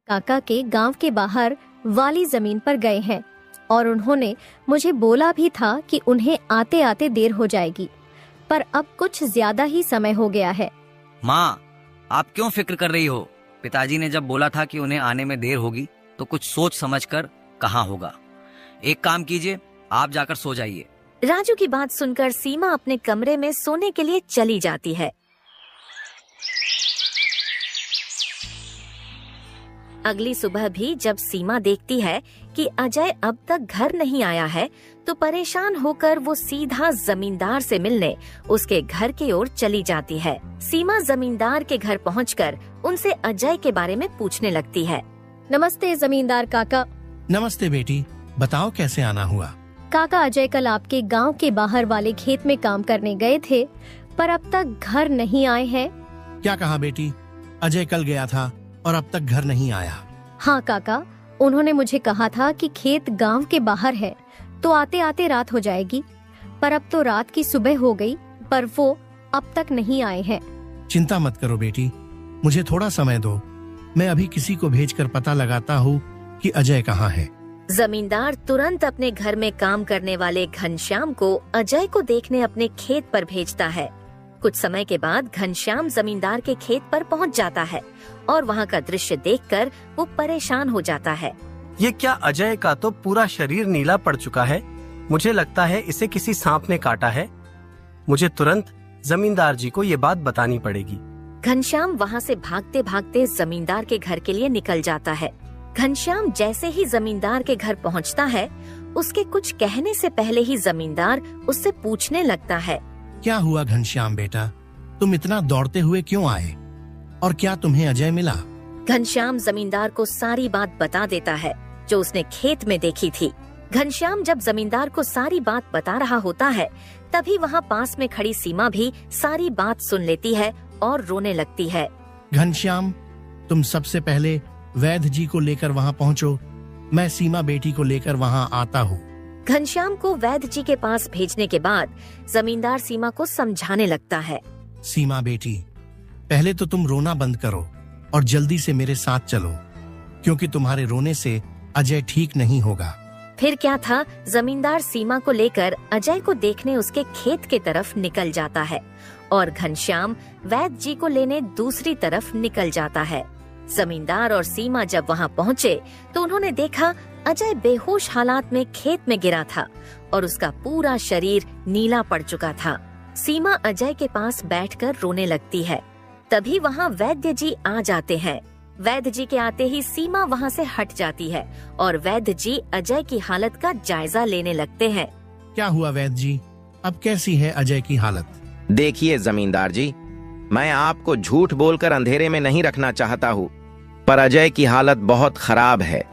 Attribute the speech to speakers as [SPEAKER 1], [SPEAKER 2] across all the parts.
[SPEAKER 1] काका के गांव के बाहर वाली जमीन पर गए हैं और उन्होंने मुझे बोला भी था कि उन्हें आते आते देर हो जाएगी, पर अब कुछ ज्यादा ही समय हो गया है।
[SPEAKER 2] माँ, आप क्यों फिक्र कर रही हो? पिताजी ने जब बोला था कि उन्हें आने में देर होगी तो कुछ सोच समझकर कहा होगा। एक काम कीजिए, आप जाकर सो जाइए।
[SPEAKER 3] राजू की बात सुनकर सीमा अपने कमरे में सोने के लिए चली जाती है। अगली सुबह भी जब सीमा देखती है कि अजय अब तक घर नहीं आया है, तो परेशान होकर वो सीधा जमींदार से मिलने उसके घर की ओर चली जाती है। सीमा जमींदार के घर पहुंचकर उनसे अजय के बारे में पूछने लगती है।
[SPEAKER 1] नमस्ते जमींदार काका।
[SPEAKER 4] नमस्ते बेटी, बताओ कैसे आना हुआ?
[SPEAKER 1] काका, अजय कल आपके गांव के बाहर वाले खेत में काम करने गए थे, पर अब तक घर नहीं आए हैं।
[SPEAKER 4] क्या कहा बेटी? अजय कल गया था और अब तक घर नहीं आया?
[SPEAKER 1] हाँ काका, उन्होंने मुझे कहा था कि खेत गांव के बाहर है तो आते आते रात हो जाएगी, पर अब तो रात की सुबह हो गई, पर वो अब तक नहीं आए हैं।
[SPEAKER 4] चिंता मत करो बेटी, मुझे थोड़ा समय दो, मैं अभी किसी को भेजकर पता लगाता हूँ कि अजय कहाँ है।
[SPEAKER 3] जमींदार तुरंत अपने घर में काम करने वाले घनश्याम को अजय को देखने अपने खेत पर भेजता है। कुछ समय के बाद घनश्याम जमींदार के खेत पर पहुंच जाता है और वहां का दृश्य देखकर वो परेशान हो जाता है।
[SPEAKER 5] ये क्या, अजय का तो पूरा शरीर नीला पड़ चुका है। मुझे लगता है इसे किसी सांप ने काटा है। मुझे तुरंत जमींदार जी को ये बात बतानी पड़ेगी।
[SPEAKER 3] घनश्याम वहां से भागते भागते जमींदार के घर के लिए निकल जाता है। घनश्याम जैसे ही जमींदार के घर पहुंचता है, उसके कुछ कहने से पहले ही जमींदार उससे पूछने लगता है।
[SPEAKER 4] क्या हुआ घनश्याम बेटा, तुम इतना दौड़ते हुए क्यों आए और क्या तुम्हें अजय मिला?
[SPEAKER 3] घनश्याम जमींदार को सारी बात बता देता है जो उसने खेत में देखी थी। घनश्याम जब जमींदार को सारी बात बता रहा होता है, तभी वहाँ पास में खड़ी सीमा भी सारी बात सुन लेती है और रोने लगती है।
[SPEAKER 4] घनश्याम, तुम सबसे पहले वैद्य जी को लेकर वहाँ पहुँचो, मैं सीमा बेटी को लेकर वहाँ आता हूँ।
[SPEAKER 3] घनश्याम को वैद्य जी के पास भेजने के बाद जमींदार सीमा को समझाने लगता है।
[SPEAKER 4] सीमा बेटी, पहले तो तुम रोना बंद करो और जल्दी से मेरे साथ चलो, क्योंकि तुम्हारे रोने से अजय ठीक नहीं होगा।
[SPEAKER 3] फिर क्या था, जमींदार सीमा को लेकर अजय को देखने उसके खेत के तरफ निकल जाता है और घनश्याम वैद्य जी को लेने दूसरी तरफ निकल जाता है। जमींदार और सीमा जब वहाँ पहुँचे तो उन्होंने देखा अजय बेहोश हालात में खेत में गिरा था और उसका पूरा शरीर नीला पड़ चुका था। सीमा अजय के पास बैठकर रोने लगती है। तभी वहाँ वैद्य जी आ जाते हैं। वैद्य जी के आते ही सीमा वहाँ से हट जाती है और वैद्य जी अजय की हालत का जायजा लेने लगते हैं।
[SPEAKER 4] क्या हुआ वैद्य जी, अब कैसी है अजय की हालत?
[SPEAKER 6] देखिए जमींदार जी, मैं आपको झूठ बोलकर अंधेरे में नहीं रखना चाहता हूँ, पर अजय की हालत बहुत खराब है।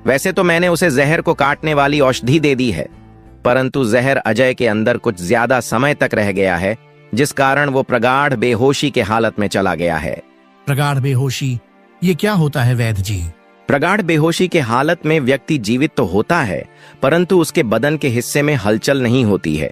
[SPEAKER 6] वैसे तो मैंने उसे जहर को काटने वाली औषधि दे दी है, परंतु जहर अजय के अंदर कुछ ज्यादा समय तक रह गया है, जिस कारण वो प्रगाढ़ बेहोशी के हालत में चला गया है।
[SPEAKER 4] प्रगाढ़ बेहोशी, ये क्या होता है वैद्य जी?
[SPEAKER 6] प्रगाढ़ बेहोशी के हालत में व्यक्ति जीवित तो होता है, परंतु उसके बदन के हिस्से में हलचल नहीं होती है,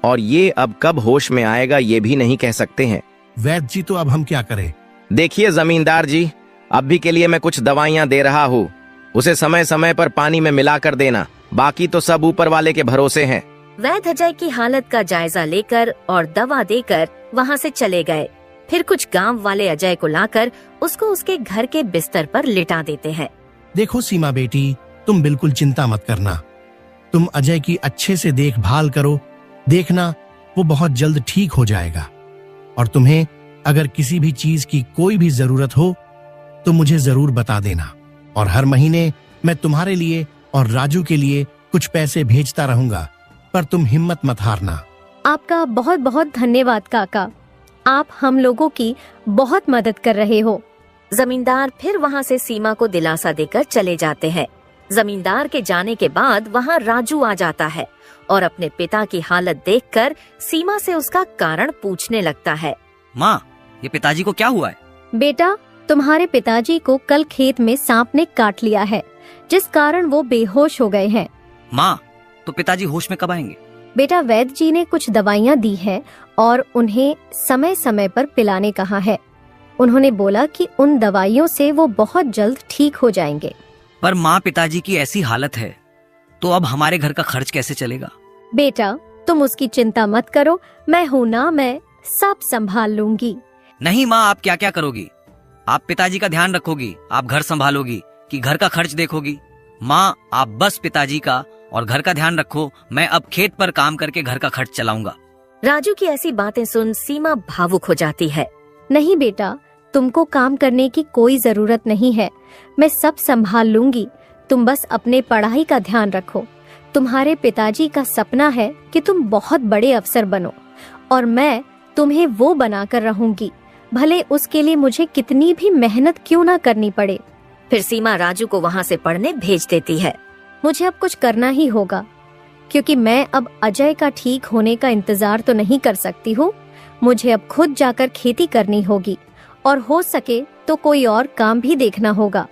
[SPEAKER 6] और ये अब कब होश में आएगा ये भी नहीं कह सकते हैं।
[SPEAKER 4] वैद्य जी, तो अब हम क्या करें?
[SPEAKER 6] देखिए जमींदार जी, अभी के लिए मैं कुछ दवाइयाँ दे रहा हूँ, उसे समय समय पर पानी में मिलाकर देना, बाकी तो सब ऊपर वाले के भरोसे हैं।
[SPEAKER 3] वैद्य अजय की हालत का जायजा लेकर और दवा देकर वहाँ से चले गए। फिर कुछ गांव वाले अजय को लाकर उसको उसके घर के बिस्तर पर लिटा देते हैं।
[SPEAKER 4] देखो सीमा बेटी, तुम बिल्कुल चिंता मत करना, तुम अजय की अच्छे से देखभाल करो, देखना वो बहुत जल्द ठीक हो जाएगा। और तुम्हें अगर किसी भी चीज की कोई भी जरूरत हो तो मुझे जरूर बता देना, और हर महीने मैं तुम्हारे लिए और राजू के लिए कुछ पैसे भेजता रहूंगा, पर तुम हिम्मत मत हारना।
[SPEAKER 1] आपका बहुत बहुत धन्यवाद काका, आप हम लोगों की बहुत मदद कर रहे हो।
[SPEAKER 3] जमींदार फिर वहाँ से सीमा को दिलासा देकर चले जाते हैं। जमींदार के जाने के बाद वहाँ राजू आ जाता है और अपने पिता की हालत देखकर सीमा से उसका कारण पूछने लगता है।
[SPEAKER 2] माँ, ये पिताजी को क्या हुआ है?
[SPEAKER 1] बेटा, तुम्हारे पिताजी को कल खेत में सांप ने काट लिया है, जिस कारण वो बेहोश हो गए हैं।
[SPEAKER 2] माँ, तो पिताजी होश में कब आएंगे?
[SPEAKER 1] बेटा, वैद्य जी ने कुछ दवाइयाँ दी है और उन्हें समय समय पर पिलाने कहा है। उन्होंने बोला कि उन दवाइयों से वो बहुत जल्द ठीक हो जाएंगे।
[SPEAKER 2] पर माँ पिताजी की ऐसी हालत है तो अब हमारे घर का खर्च कैसे चलेगा?
[SPEAKER 1] बेटा तुम उसकी चिंता मत करो, मैं हूँ ना, मैं सब संभाल लूंगी।
[SPEAKER 2] नहीं माँ, आप क्या क्या करोगी? आप पिताजी का ध्यान रखोगी, आप घर संभालोगी कि घर का खर्च देखोगी? माँ आप बस पिताजी का और घर का ध्यान रखो, मैं अब खेत पर काम करके घर का खर्च चलाऊंगा।
[SPEAKER 3] राजू की ऐसी बातें सुन सीमा भावुक हो जाती है।
[SPEAKER 1] नहीं बेटा, तुमको काम करने की कोई जरूरत नहीं है, मैं सब संभाल लूंगी। तुम बस अपने पढ़ाई का ध्यान रखो। तुम्हारे पिताजी का सपना है कि तुम बहुत बड़े अफसर बनो और मैं तुम्हें वो बनाकर रहूंगी, भले उसके लिए मुझे कितनी भी मेहनत क्यों ना करनी पड़े।
[SPEAKER 3] फिर सीमा राजू को वहाँ से पढ़ने भेज देती है।
[SPEAKER 1] मुझे अब कुछ करना ही होगा, क्योंकि मैं अब अजय का ठीक होने का इंतजार तो नहीं कर सकती हूँ। मुझे अब खुद जाकर खेती करनी होगी और हो सके तो कोई और काम भी देखना होगा।